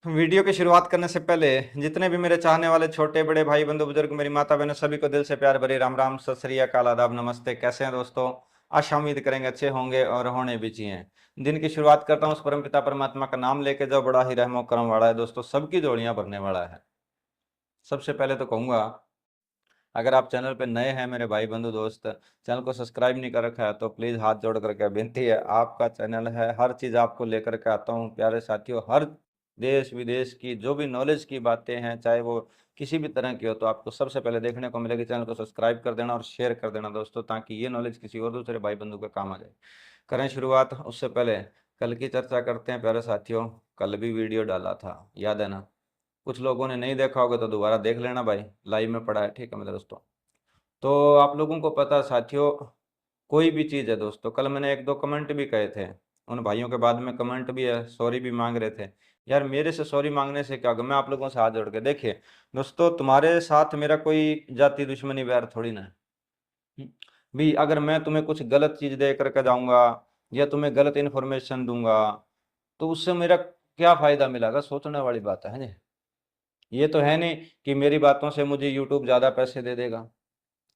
Video की शुरुआत करने से पहले जितने भी मेरे चाहने वाले छोटे बड़े भाई बंधु बुजुर्ग मेरी माता बहनों सभी को दिल से प्यार भरी राम राम सत श्री अकाल आदाब नमस्ते। कैसे हैं दोस्तों? आशा उम्मीद करेंगे अच्छे होंगे और होने भी चाहिए। दिन की शुरुआत करता हूँ उस परमपिता परमात्मा का नाम लेके जो बड़ा ही रहमो करम वाला है दोस्तों, सबकी जोड़ियां भरने वाला है। सबसे पहले तो कहूंगा, अगर आप चैनल पे नए हैं मेरे भाई बंधु दोस्त, चैनल को सब्सक्राइब नहीं कर रखा है तो प्लीज हाथ जोड़ करके विनती है, आपका चैनल है, हर चीज आपको लेकर के आता हूँ प्यारे साथियों। हर देश विदेश की जो भी नॉलेज की बातें हैं, चाहे वो किसी भी तरह की हो, तो आपको सबसे पहले देखने को मिलेगी। चैनल को सब्सक्राइब कर देना और शेयर कर देना दोस्तों, ताकि ये नॉलेज किसी और दूसरे भाई बंधु का काम आ जाए। करें शुरुआत। उससे पहले कल की चर्चा करते हैं प्यारे साथियों। कल भी वीडियो डाला था, याद है ना? कुछ लोगों ने नहीं देखा होगा तो दोबारा देख लेना भाई, लाइव में पड़ा है, ठीक है मेरे दोस्तों। तो आप लोगों को पता साथियों, कोई भी चीज़ है दोस्तों, कल मैंने एक दो कमेंट भी कहे थे, उन भाइयों के बाद में कमेंट भी है, सॉरी भी मांग रहे थे। यार मेरे से सॉरी मांगने से क्या होगा? मैं आप लोगों से हाथ जोड़ के, देखिए दोस्तों, तुम्हारे साथ मेरा कोई जाति दुश्मनी वैर थोड़ी ना है। भी अगर मैं तुम्हें कुछ गलत चीज़ दे करके जाऊंगा या तुम्हें गलत इन्फॉर्मेशन दूंगा तो उससे मेरा क्या फायदा मिलेगा? सोचने वाली बात है जी। ये तो है नहीं कि मेरी बातों से मुझे यूट्यूब ज़्यादा पैसे दे देगा,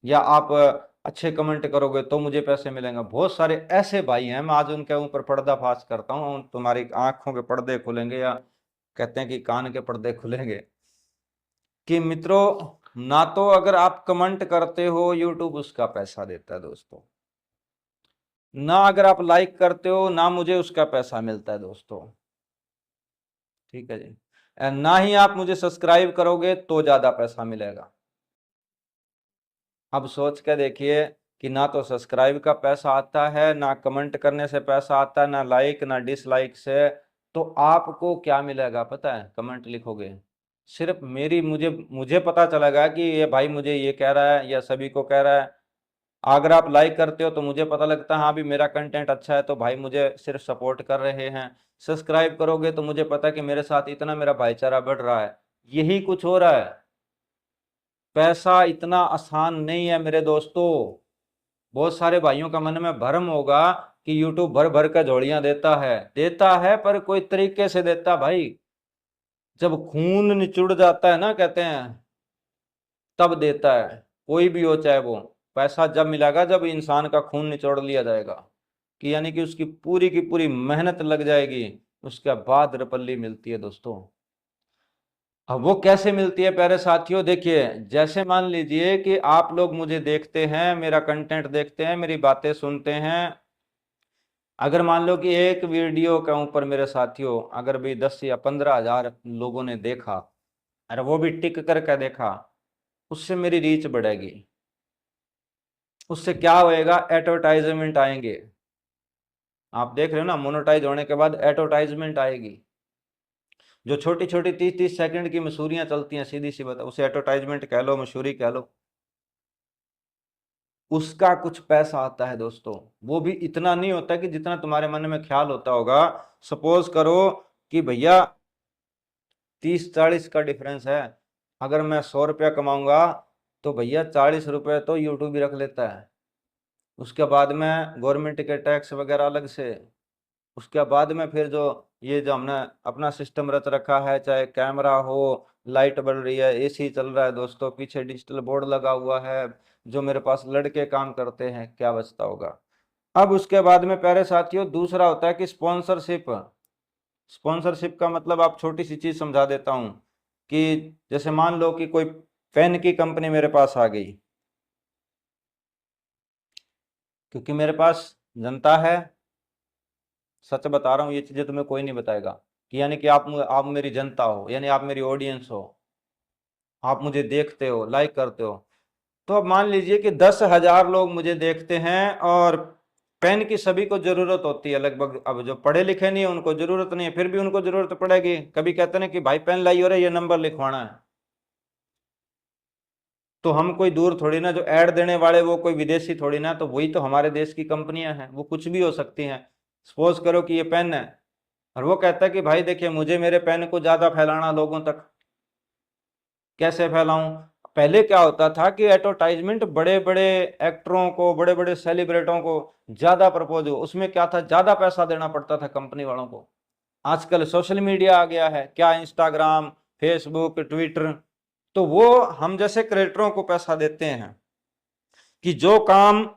या आप अच्छे कमेंट करोगे तो मुझे पैसे मिलेंगे। बहुत सारे ऐसे भाई हैं, मैं आज उनके ऊपर पर्दाफाश करता हूँ, तुम्हारी आंखों के पर्दे खुलेंगे, या कहते हैं कि कान के पर्दे खुलेंगे, कि मित्रों, ना तो अगर आप कमेंट करते हो यूट्यूब उसका पैसा देता है दोस्तों, ना अगर आप लाइक करते हो ना मुझे उसका पैसा मिलता है दोस्तों, ठीक है जी। ना ही आप मुझे सब्सक्राइब करोगे तो ज्यादा पैसा मिलेगा। अब सोच के देखिए कि ना तो सब्सक्राइब का पैसा आता है, ना कमेंट करने से पैसा आता है, ना लाइक ना डिसलाइक से। तो आपको क्या मिलेगा पता है? कमेंट लिखोगे, सिर्फ मेरी मुझे मुझे पता चलेगा कि ये भाई मुझे ये कह रहा है या सभी को कह रहा है। अगर आप लाइक करते हो तो मुझे पता लगता है हाँ भी मेरा कंटेंट अच्छा है, तो भाई मुझे सिर्फ सपोर्ट कर रहे हैं। सब्सक्राइब करोगे तो मुझे पता है कि मेरे साथ इतना मेरा भाईचारा बढ़ रहा है। यही कुछ हो रहा है। पैसा इतना आसान नहीं है मेरे दोस्तों। बहुत सारे भाइयों का मन में भ्रम होगा कि यूट्यूब भर भर कर झोलियां देता है पर कोई तरीके से देता भाई। जब खून निचुड़ जाता है ना, कहते हैं, तब देता है। कोई भी हो, चाहे वो, पैसा जब मिलेगा जब इंसान का खून निचोड़ लिया जाएगा, कि यानी कि उसकी पूरी की पूरी मेहनत लग जाएगी, उसके बाद रपल्ली मिलती है दोस्तों। अब वो कैसे मिलती है प्यारे साथियों? देखिए, जैसे मान लीजिए कि आप लोग मुझे देखते हैं, मेरा कंटेंट देखते हैं, मेरी बातें सुनते हैं। अगर मान लो कि एक वीडियो के ऊपर मेरे साथियों अगर भी 10 या 15 हजार लोगों ने देखा, अरे वो भी टिक करके देखा, उससे मेरी रीच बढ़ेगी। उससे क्या होएगा? एडवर्टाइजमेंट आएंगे। आप देख रहे हो ना, मोनेटाइज होने के बाद एडवर्टाइजमेंट आएगी। जो छोटी छोटी 30-30 सेकंड की मशहूरियां चलती हैं, सीधी सी बात, उसे एडवर्टाइजमेंट कह लो, मशहूरी कह लो, उसका कुछ पैसा आता है दोस्तों। वो भी इतना नहीं होता कि जितना तुम्हारे मन में ख्याल होता होगा। सपोज करो कि भैया 30-40 का डिफरेंस है। अगर मैं 100 रुपया कमाऊंगा तो भैया 40 रुपये तो यूट्यूब ही रख लेता है। उसके बाद में गवर्नमेंट के टैक्स वगैरह अलग से। उसके बाद में फिर जो ये जो हमने अपना सिस्टम रच रखा है, चाहे कैमरा हो, लाइट बढ़ रही है, एसी चल रहा है दोस्तों, पीछे डिजिटल बोर्ड लगा हुआ है, जो मेरे पास लड़के काम करते हैं, क्या बचता होगा? अब उसके बाद में प्यारे साथियों दूसरा होता है कि स्पॉन्सरशिप। स्पॉन्सरशिप का मतलब आप छोटी सी चीज समझा देता हूं, कि जैसे मान लो कि कोई पेन की कंपनी मेरे पास आ गई, क्योंकि मेरे पास जनता है। सच बता रहा हूँ, ये चीजें तुम्हें कोई नहीं बताएगा, कि यानी कि आप मेरी जनता हो, यानी आप मेरी ऑडियंस हो, आप मुझे देखते हो, लाइक करते हो। तो अब मान लीजिए कि 10 हजार लोग मुझे देखते हैं, और पेन की सभी को जरूरत होती है लगभग। अब जो पढ़े लिखे नहीं है उनको जरूरत नहीं है, फिर भी उनको जरूरत पड़ेगी। कभी कहते हैं कि भाई पेन लाई हो रहा है, ये नंबर लिखवाना है। तो हम कोई दूर थोड़ी ना, जो ऐड देने वाले वो कोई विदेशी थोड़ी ना, तो वही तो हमारे देश की कंपनियां हैं, वो कुछ भी हो सकती हैं। सपोज करो कि ये पेन है, और वो कहता है कि भाई देखिए मुझे मेरे पेन को ज्यादा फैलाना लोगों तक। कैसे फैलाऊं? पहले क्या होता था कि एडवर्टाइजमेंट बड़े बड़े एक्टरों को, बड़े बड़े सेलिब्रिटियों को ज्यादा प्रपोज हो, उसमें क्या था, ज्यादा पैसा देना पड़ता था कंपनी वालों को। आजकल सोशल मीडिया आ गया है, क्या इंस्टाग्राम, फेसबुक, ट्विटर, तो वो हम जैसे क्रिएटरों को पैसा देते हैं कि जो काम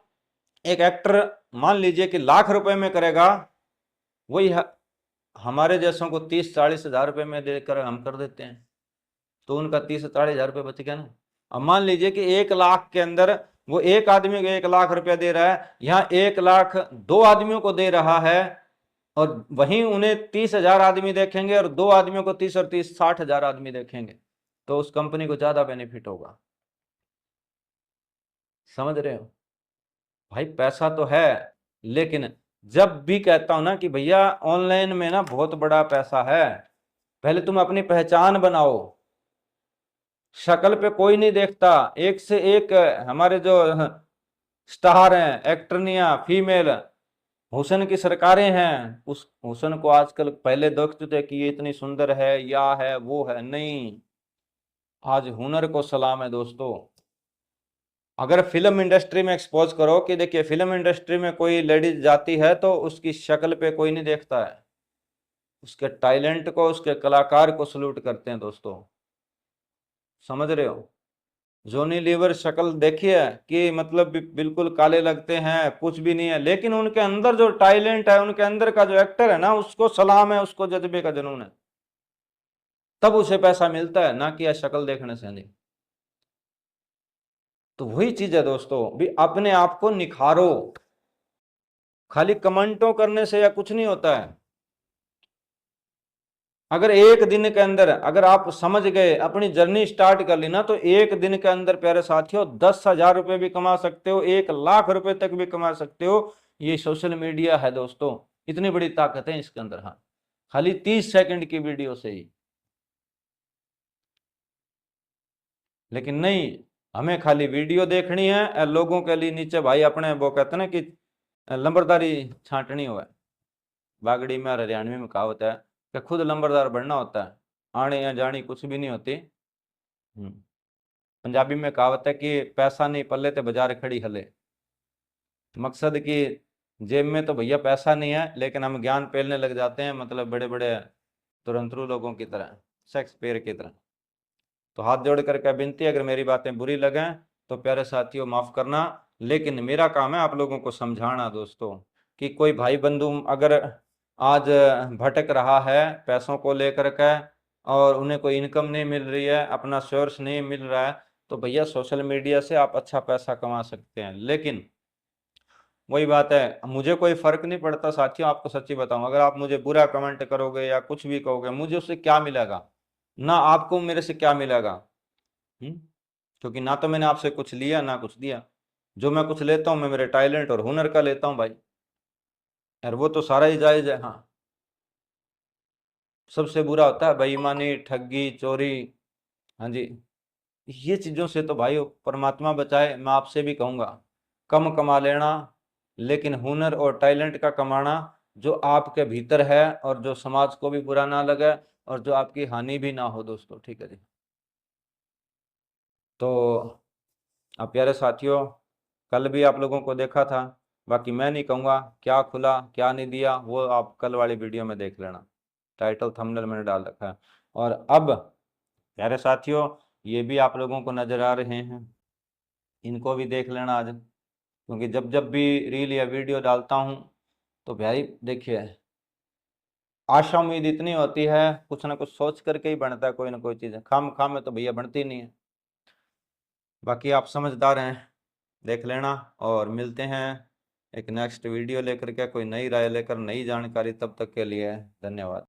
एक एक्टर मान लीजिए कि लाख रुपए में करेगा, वही हमारे जैसों को 30-40 हजार रुपए में देकर हम कर देते हैं, तो उनका 30-40 हजार रुपये बच गया ना। अब मान लीजिए कि 1 लाख के अंदर वो एक आदमी को 1 लाख रुपया दे रहा है, यहाँ 1 लाख 2 आदमियों को दे रहा है, और वहीं उन्हें 30 हजार आदमी देखेंगे, और 2 आदमियों को 30 और 30 60 हजार आदमी देखेंगे, तो उस कंपनी को ज्यादा बेनिफिट होगा। समझ रहे हो भाई, पैसा तो है, लेकिन जब भी कहता हूं ना कि भैया ऑनलाइन में ना बहुत बड़ा पैसा है, पहले तुम अपनी पहचान बनाओ। शक्ल पे कोई नहीं देखता, एक से एक हमारे जो स्टार हैं, एक्टरनिया, फीमेल, हुसन की सरकारें हैं, उस हुसन को आजकल पहले देखते थे कि ये इतनी सुंदर है, या है वो है, नहीं, आज हुनर को सलाम है दोस्तों। अगर फिल्म इंडस्ट्री में एक्सपोज करो कि देखिए फिल्म इंडस्ट्री में कोई लेडीज जाती है तो उसकी शक्ल पे कोई नहीं देखता है, उसके टैलेंट को, उसके कलाकार को सल्यूट करते हैं दोस्तों। समझ रहे हो, जॉनी लीवर शक्ल देखिए कि मतलब बिल्कुल काले लगते हैं, कुछ भी नहीं है, लेकिन उनके अंदर जो टैलेंट है, उनके अंदर का जो एक्टर है ना, उसको सलाम है, उसको जज्बे का जुनून है, तब उसे पैसा मिलता है, ना कि शक्ल देखने से नहीं। तो वही चीज है दोस्तों, भी अपने आप को निखारो, खाली कमेंटों करने से या कुछ नहीं होता है। अगर एक दिन के अंदर अगर आप समझ गए, अपनी जर्नी स्टार्ट कर ली ना, तो एक दिन के अंदर प्यारे साथियों 10 हजार रुपए भी कमा सकते हो, 1 लाख रुपए तक भी कमा सकते हो। ये सोशल मीडिया है दोस्तों, इतनी बड़ी ताकत है इसके अंदर। हाँ, खाली 30 सेकंड की वीडियो से ही। लेकिन नहीं, हमें खाली वीडियो देखनी है, लोगों के लिए नीचे भाई अपने वो कहते हैं ना कि लंबरदारी छांटनी हो है। बागड़ी में और हरियाणवी में कहावत है कि खुद लंबरदार बनना होता है, आने या जानी कुछ भी नहीं होती। पंजाबी में कहावत है कि पैसा नहीं पल्ले ते बाजार खड़ी हले। मकसद कि जेब में तो भैया पैसा नहीं है, लेकिन हम ज्ञान पेलने लग जाते हैं, मतलब बड़े बड़े तुरंतरू लोगों की तरह, शेक्सपियर की तरह। तो हाथ जोड़ करके विनती, अगर मेरी बातें बुरी लगें तो प्यारे साथियों माफ करना, लेकिन मेरा काम है आप लोगों को समझाना दोस्तों, कि कोई भाई बंधु अगर आज भटक रहा है पैसों को लेकर के, और उन्हें कोई इनकम नहीं मिल रही है, अपना सोर्स नहीं मिल रहा है, तो भैया सोशल मीडिया से आप अच्छा पैसा कमा सकते हैं। लेकिन वही बात है, मुझे कोई फर्क नहीं पड़ता साथियों, आपको सच्ची बताऊं, अगर आप मुझे बुरा कमेंट करोगे या कुछ भी कहोगे, मुझे उससे क्या मिलेगा, ना आपको मेरे से क्या मिलेगा। क्योंकि ना तो मैंने आपसे कुछ लिया ना कुछ दिया। जो मैं कुछ लेता हूं मैं मेरे टैलेंट और हुनर का लेता हूं भाई, यार वो तो सारा ही जायज है। हाँ, सबसे बुरा होता है बेईमानी, ठगी, चोरी। हाँ जी, ये चीजों से तो भाई परमात्मा बचाए। मैं आपसे भी कहूंगा, कम कमा लेना, लेकिन हुनर और टैलेंट का कमाना जो आपके भीतर है, और जो समाज को भी बुरा ना लगे, और जो आपकी हानि भी ना हो दोस्तों। ठीक है जी। तो अब प्यारे साथियों, कल भी आप लोगों को देखा था, बाकी मैं नहीं कहूँगा क्या खुला क्या नहीं दिया, वो आप कल वाली वीडियो में देख लेना, टाइटल थंबनेल मैंने डाल रखा है। और अब प्यारे साथियों, ये भी आप लोगों को नजर आ रहे हैं, इनको भी देख लेना आज, क्योंकि जब जब भी रील या वीडियो डालता हूँ तो भाई देखिए, आशा उम्मीद इतनी होती है, कुछ ना कुछ सोच करके ही बनता है कोई ना कोई चीज़, खाम खाम में तो भैया बनती नहीं है। बाकी आप समझदार हैं, देख लेना, और मिलते हैं एक नेक्स्ट वीडियो लेकर के, कोई नई राय लेकर, नई जानकारी। तब तक के लिए धन्यवाद।